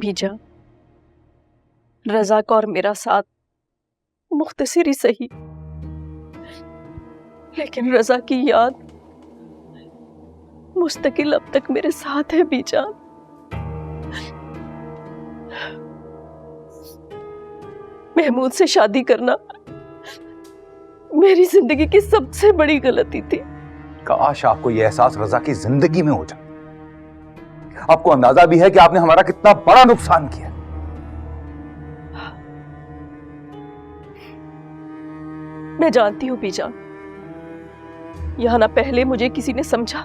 बीजा, रज़ा का और मेरा साथ मुख्तसर ही सही, लेकिन रज़ा की याद मुस्तकिल अब तक मेरे साथ है बीजा। महमूद से शादी करना मेरी जिंदगी की सबसे बड़ी गलती थी। काश आपको यह एहसास रज़ा की जिंदगी में हो जाए। आपको अंदाजा भी है कि आपने हमारा कितना बड़ा नुकसान किया। मैं जानती हूं बीजान, यहां ना पहले मुझे किसी ने समझा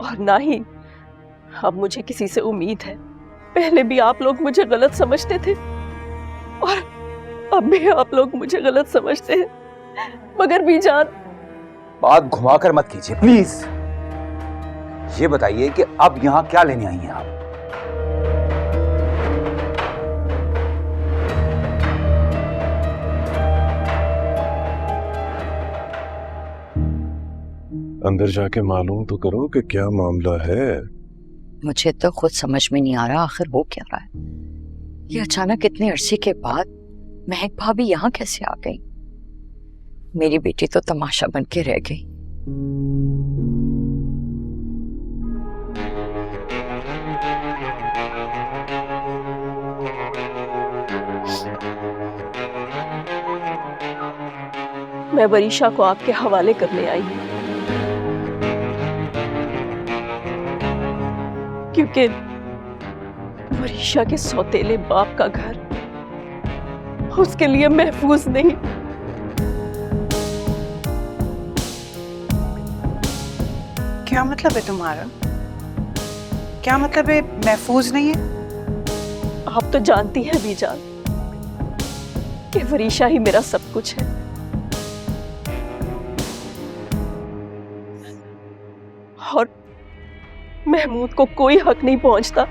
और ना ही अब मुझे किसी से उम्मीद है। पहले भी आप लोग मुझे गलत समझते थे और अब भी आप लोग मुझे गलत समझते हैं। मगर बीजान, बात घुमाकर मत कीजिए प्लीज। ये बताइए कि अब यहां क्या लेने आई हैं आप? अंदर जाके मालूम तो करो कि क्या मामला है। मुझे तो खुद समझ में नहीं आ रहा आखिर हो क्या रहा है। ये अचानक इतने अरसे के बाद महक भाभी यहाँ कैसे आ गई? मेरी बेटी तो तमाशा बन के रह गई। मैं वरीशा को आपके हवाले करने आई हूं, क्योंकि वरीशा के सौतेले बाप का घर उसके लिए महफूज नहीं। क्या मतलब है तुम्हारा? क्या मतलब है महफूज नहीं है? आप तो जानती हैं बीजान कि वरीशा ही मेरा सब कुछ है। और महमूद को कोई हक नहीं पहुंचता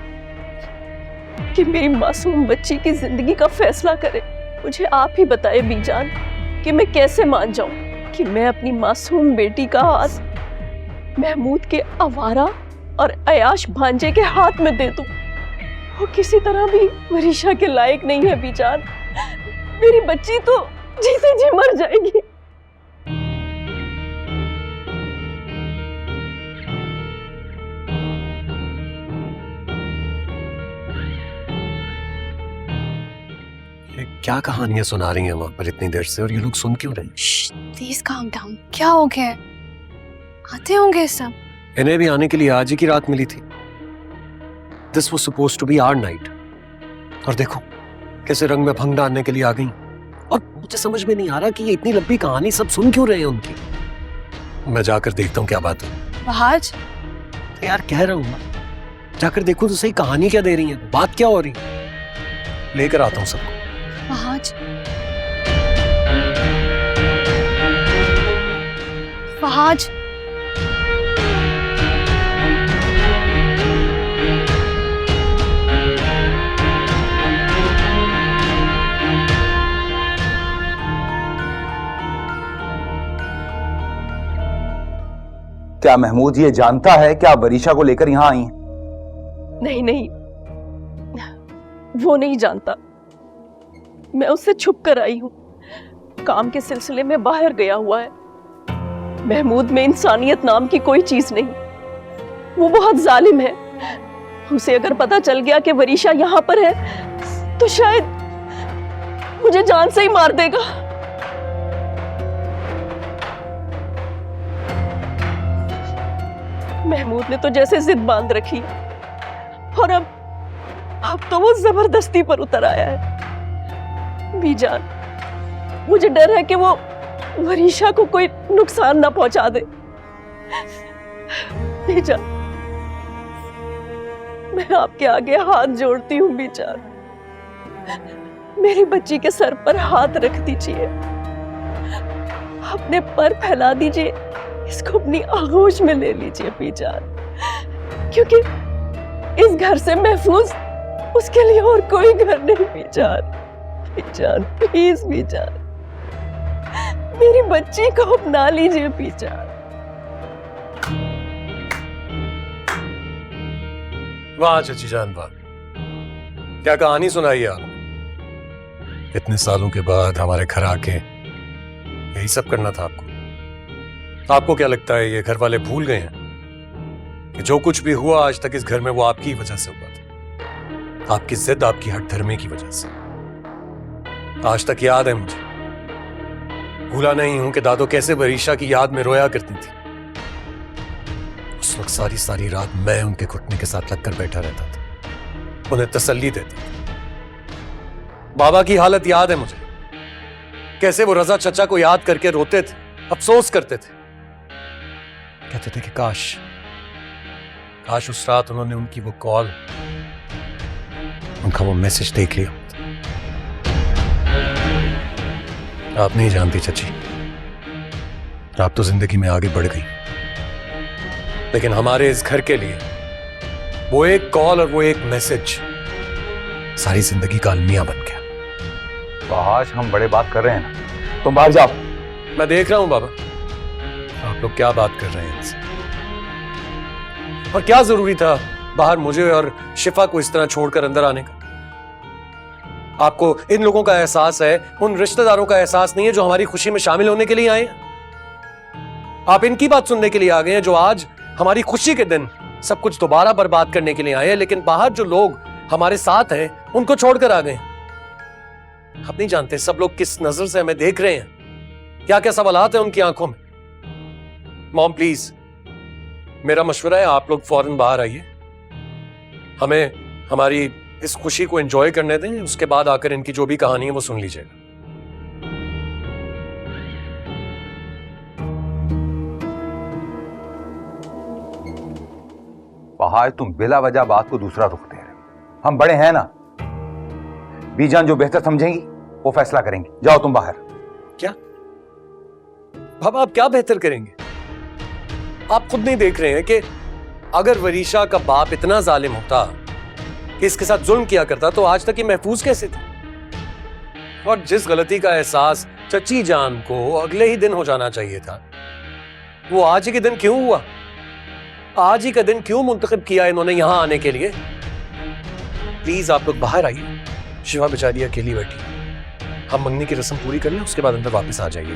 कि मेरी मासूम बच्ची की जिंदगी का फैसला करे। मुझे आप ही बताए बीजान कि मैं कैसे मान जाऊं कि मैं अपनी मासूम बेटी का हाथ महमूद के आवारा और अयाश भांजे के हाथ में दे दूं। वो किसी तरह भी वरीशा के लायक नहीं है बीजान। मेरी बच्ची तो जीते जी मर जाएगी। क्या कहानियां सुना रही हैं वहां पर इतनी देर से, और ये लोग सुन क्यों रहे हैं? Please calm down. क्या हो गया? आते होंगे सब। इन्हें भी आने के लिए आज ही की रात मिली थी। This was supposed to be our night, और देखो कैसे रंग में भंग डालने के लिए आ गई। और मुझे समझ में नहीं आ रहा कि ये इतनी लंबी कहानी सब सुन क्यों रहे हैं उनकी। मैं जाकर देखता हूँ क्या बात है। बहाज, यार कह रहा हूँ जाकर देखो तो सही, कहानी क्या दे रही है, बात क्या हो रही है। लेकर आता हूँ सबको। बहाज, बहाज, क्या महमूद ये जानता है कि आप वरीशा को लेकर यहां आई हैं? नहीं नहीं, वो नहीं जानता। मैं उससे छुप कर आई हूं। काम के सिलसिले में बाहर गया हुआ है। महमूद में इंसानियत नाम की कोई चीज नहीं। वो बहुत जालिम है। उसे अगर पता चल गया कि वरीशा यहां पर है तो शायद मुझे जान से ही मार देगा। महमूद ने तो जैसे जिद बांध रखी और अब तो वो जबरदस्ती पर उतर आया है। बीजान, मुझे डर है कि वो वरीशा को कोई नुकसान ना पहुंचा दे। बीजान, मैं आपके आगे हाथ जोड़ती हूँ बीजान, मेरी बच्ची के सर पर हाथ रख दीजिए, अपने पर फैला दीजिए, इसको अपनी आगोश में ले लीजिए बीजान, क्योंकि इस घर से महफूज उसके लिए और कोई घर नहीं। बीजान, बीजान प्लीज बीजान, मेरी बच्ची को अपना लीजिए बीजान। वाह चाची जान वाह, क्या कहानी सुनाई है आप? इतने सालों के बाद हमारे घर आके यही सब करना था आपको? आपको क्या लगता है ये घर वाले भूल गए हैं कि जो कुछ भी हुआ आज तक इस घर में वो आपकी वजह से हुआ था? आपकी जिद, आपकी हठधर्मी की वजह से। आज तक याद है मुझे, भूला नहीं हूं कि दादो कैसे वरीशा की याद में रोया करती थी। उस वक्त सारी सारी रात मैं उनके घुटने के साथ लगकर बैठा रहता था, उन्हें तसल्ली देता था। बाबा की हालत याद है मुझे, कैसे वो रजा चचा को याद करके रोते थे, अफसोस करते थे, कहते थे कि काश उस रात उन्होंने उनकी वो कॉल, उनका वो मैसेज देख लिया। आप नहीं जानती चची, आप तो जिंदगी में आगे बढ़ गई, लेकिन हमारे इस घर के लिए वो एक कॉल और वो एक मैसेज सारी जिंदगी का अलमिया बन गया। तो आज हम बड़े बात कर रहे हैं ना, तुम बाहर जाओ। मैं देख रहा हूं बाबा, आप लोग क्या बात कर रहे हैं इनसे। और क्या जरूरी था बाहर मुझे और शिफा को इस तरह छोड़कर अंदर आने का? आपको इन लोगों का एहसास है, उन रिश्तेदारों का एहसास नहीं है जो हमारी खुशी में शामिल होने के लिए आए हैं। आप इनकी बात सुनने के लिए आ गए हैं जो आज हमारी खुशी के दिन सब कुछ दोबारा बर्बाद करने के लिए आए हैं, लेकिन बाहर जो लोग हमारे साथ हैं उनको छोड़कर आ गए। आप नहीं जानते सब लोग किस नजर से हमें देख रहे हैं, क्या क्या सवालात हैं उनकी आंखों में। मॉम प्लीज, मेरा मशवरा है आप लोग फौरन बाहर आइए, हमें हमारी इस खुशी को एंजॉय करने दें, उसके बाद आकर इनकी जो भी कहानी है वो सुन लीजिएगा। बहार, तुम बिला वजह बात को दूसरा रुख दे रहे हो। हम बड़े हैं ना, बीजान जो बेहतर समझेंगी वो फैसला करेंगी। जाओ तुम बाहर। क्या बाबा, आप क्या बेहतर करेंगे? आप खुद नहीं देख रहे हैं कि अगर वरीशा का बाप इतना जालिम होता कि इसके साथ जुल्म किया करता तो आज तक ये महफूज कैसे थे? और जिस गलती का एहसास चची जान को अगले ही दिन हो जाना चाहिए था, वो आज ही के दिन क्यों हुआ? आज ही का दिन क्यों मुंतखब किया इन्होंने यहां आने के लिए? प्लीज आप लोग बाहर आइए, शिवा बेचारी अकेली बैठी, हम मंगनी की रस्म पूरी कर लें, उसके बाद अंदर वापस आ जाइए।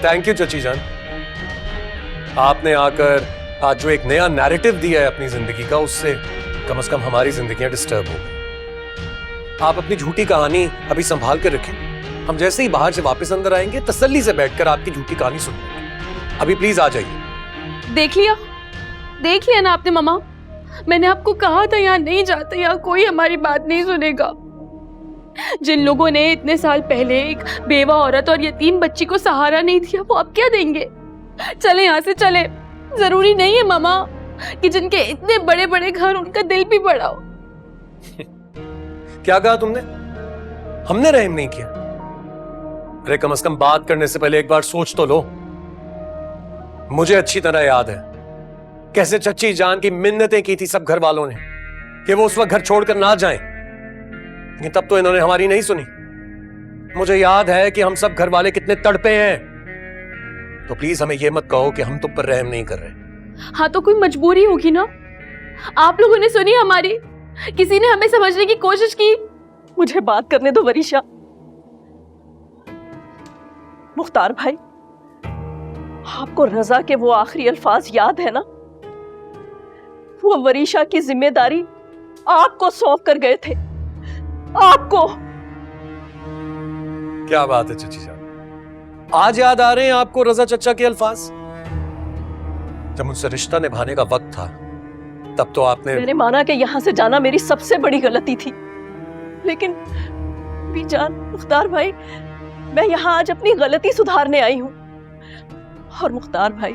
थैंक यू चची जान, आपने आकर आज जो एक नया नैरेटिव दिया है अपनी जिंदगी का, उससे कम से कम हमारी जिंदगियां डिस्टर्ब हो गई। आप अपनी झूठी कहानी अभी संभाल कर रखें, हम जैसे ही बाहर से वापस अंदर आएंगे तसल्ली से बैठकर आपकी झूठी कहानी सुनेंगे। अभी प्लीज आ जाइए। देख लिया ना आपने मम्मा, मैंने आपको कहा था यहाँ नहीं जाते, यहाँ कोई हमारी बात नहीं सुनेगा। जिन लोगों ने इतने साल पहले एक बेवा औरत और यतीम बच्ची को सहारा नहीं दिया, वो अब क्या देंगे? चले यहाँ से चले। जरूरी नहीं है मामा कि जिनके इतने बड़े बड़े घर उनका दिल भी बड़ा हो। क्या कहा तुमने? हमने रहम नहीं किया? अरे कम से कम बात करने से पहले एक बार सोच तो लो। मुझे अच्छी तरह याद है कैसे चच्ची जान की मिन्नतें की थी सब घर वालों ने कि वो उस वक्त घर छोड़कर ना जाएं, लेकिन तब तो इन्होंने हमारी नहीं सुनी। मुझे याद है कि हम सब घर वाले कितने तड़पे हैं, तो प्लीज हमें यह मत कहो कि हम तुम पर रहम नहीं कर रहे। हाँ तो कोई मजबूरी होगी ना, आप लोगों ने सुनी हमारी, किसी ने हमें समझने की कोशिश की। मुझे बात करने दो वरीशा। मुख्तार भाई, आपको रजा के वो आखिरी अल्फाज याद है ना? वो वरीशा की जिम्मेदारी आपको सौंप कर गए थे। आपको। क्या बात है चची जान, आज याद आ रहे हैं आपको रजा चचा के अल्फाज? जब मुझसे रिश्ता निभाने का वक्त था तब तो आपने। मैंने माना कि यहां से जाना मेरी सबसे बड़ी गलती थी, लेकिन बीजान, मुख्तार भाई, मैं यहां आज अपनी गलती सुधारने आई हूं। और मुख्तार भाई,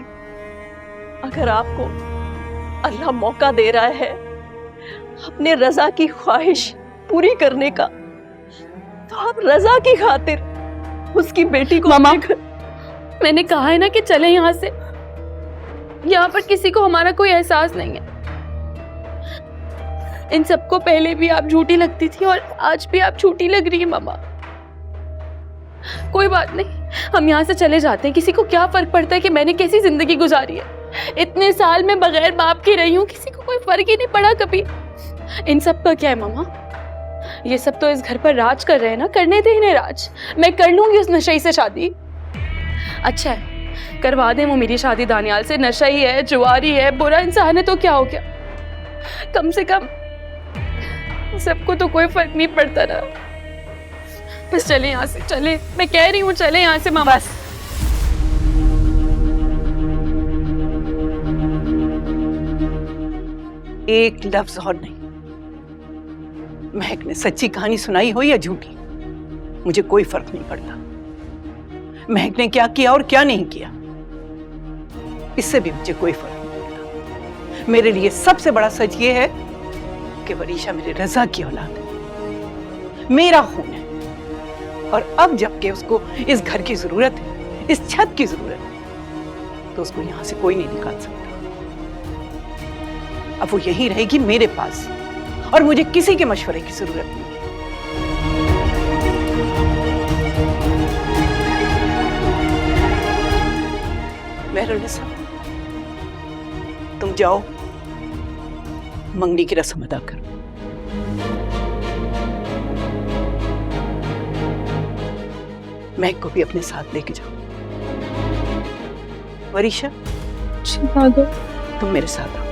अगर आपको अल्लाह मौका दे रहा है अपने रजा की ख्वाहिश पूरी करने का, तो आप रजा की खातिर उसकी बेटी को मामा, मैंने कहा है ना कि चले यहाँ से। यहाँ पर किसी को हमारा कोई एहसास नहीं है। इन सबको पहले भी आप झूठी लगती थी और आज भी आप झूठी लग रही है मामा। कोई बात नहीं, हम यहाँ से चले जाते हैं। किसी को क्या फर्क पड़ता है कि मैंने कैसी जिंदगी गुजारी है? इतने साल में बगैर बाप की रही हूँ, किसी को कोई फर्क ही नहीं पड़ा कभी। इन सब का क्या है मामा? ये सब तो इस घर पर राज कर रहे हैं ना, करने दे इन्हें राज। मैं कर लूंगी उस नशई से शादी। अच्छा है, करवा दे वो मेरी शादी दानियाल से। नशई है, जुआरी है, बुरा इंसान है तो क्या हो गया? कम से कम सबको तो कोई फर्क नहीं पड़ता ना। बस चले यहाँ से, चले, मैं कह रही हूँ चले यहाँ से मामा। बस एक लफ्ज और नहीं। महक ने सच्ची कहानी सुनाई हो या झूठी, मुझे कोई फर्क नहीं पड़ता। महक ने क्या किया और क्या नहीं किया, इससे भी मुझे कोई फर्क नहीं पड़ता। मेरे लिए सबसे बड़ा सच ये है कि वरीशा मेरे रजा की औलाद है, मेरा खून है। और अब जबकि उसको इस घर की जरूरत है, इस छत की जरूरत है, तो उसको यहां से कोई नहीं निकाल सकता। अब वो यहीं रहेगी मेरे पास, और मुझे किसी के मशवरे की जरूरत नहीं है। मेहरुन्निसा, तुम जाओ, मंगनी की रस्म अदा करो। महक को भी अपने साथ लेके जाओ। वरीशा, तुम मेरे साथ आओ।